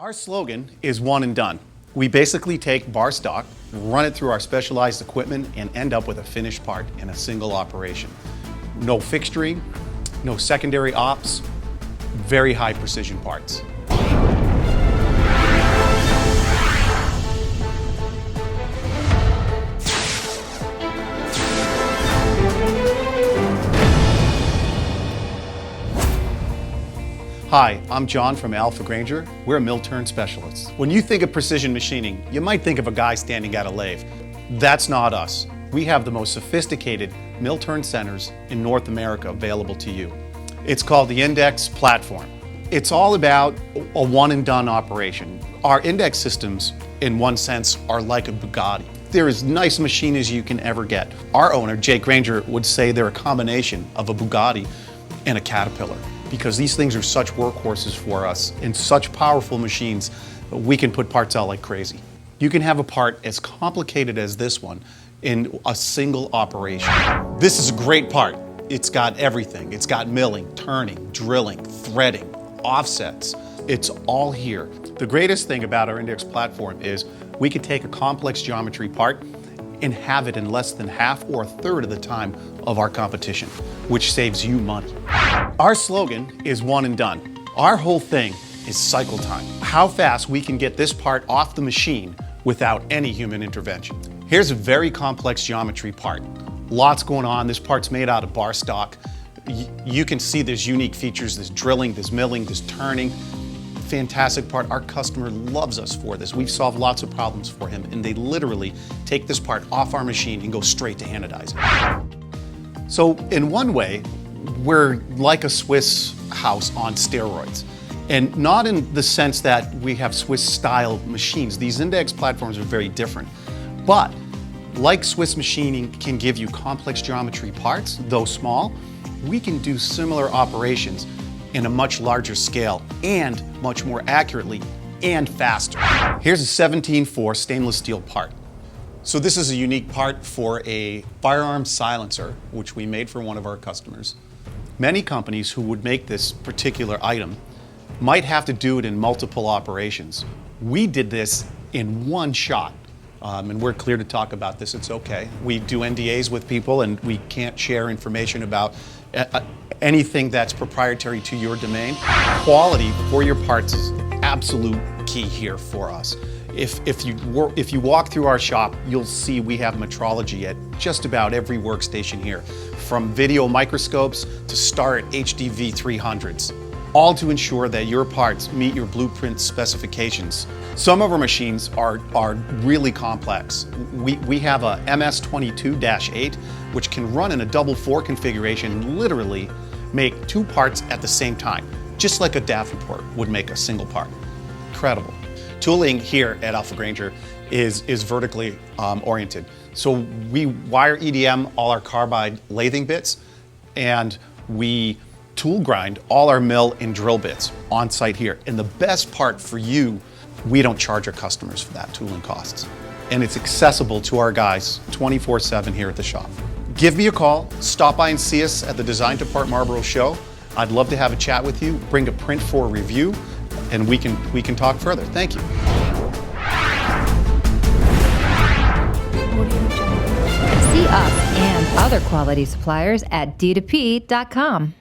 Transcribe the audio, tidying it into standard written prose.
Our slogan is one and done. We basically take bar stock, run it through our specialized equipment, and end up with a finished part in a single operation. No fixturing, no secondary ops, very high precision parts. Hi, I'm John from Grainger. We're a mill turn specialists. When you think of precision machining, you might think of a guy standing at a lathe. That's not us. We have the most sophisticated mill turn centers in North America available to you. It's called the Index Platform. It's all about a one and done operation. Our Index systems, in one sense, are like a Bugatti. They're as nice a machine as you can ever get. Our owner, Grainger, would say they're a combination of a Bugatti and a Caterpillar, because these things are such workhorses for us and such powerful machines that we can put parts out like crazy. You can have a part as complicated as this one in a single operation. This is a great part. It's got everything. It's got milling, turning, drilling, threading, offsets. It's all here. The greatest thing about our Index platform is we can take a complex geometry part and have it in less than half or a third of the time of our competition, which saves you money. Our slogan is one and done. Our whole thing is cycle time. How fast we can get this part off the machine without any human intervention. Here's a very complex geometry part. Lots going on. This part's made out of bar stock. You can see there's unique features. There's drilling, there's milling, there's turning. Fantastic part. Our customer loves us for this. We've solved lots of problems for him, and they literally take this part off our machine and go straight to anodizing. So in one way, we're like a Swiss house on steroids. And not in the sense that we have Swiss-style machines. These Index platforms are very different. But like Swiss machining can give you complex geometry parts, though small, we can do similar operations in a much larger scale and much more accurately and faster. Here's a 17/4 stainless steel part. So this is a unique part for a firearm silencer, which we made for one of our customers. Many companies who would make this particular item might have to do it in multiple operations. We did this in one shot. And we're clear to talk about this, it's okay. We do NDAs with people and we can't share information about anything that's proprietary to your domain. Quality for your parts is absolute key here for us. If you walk through our shop, you'll see we have metrology at just about every workstation here, from video microscopes to Start HDV 300s, all to ensure that your parts meet your blueprint specifications. Some of our machines are really complex. We have a MS22-8, which can run in a double 4 configuration and literally make two parts at the same time, just like a Davenport would make a single part. Incredible. Tooling here at Grainger is vertically oriented. So we wire EDM all our carbide lathing bits, and we tool grind all our mill and drill bits on site here. And the best part for you, we don't charge our customers for that tooling costs. And it's accessible to our guys 24/7 here at the shop. Give me a call, stop by and see us at the Design to Part Marlboro show. I'd love to have a chat with you, bring a print for a review, and we can talk further. Thank you. See us and other quality suppliers at d2p.com.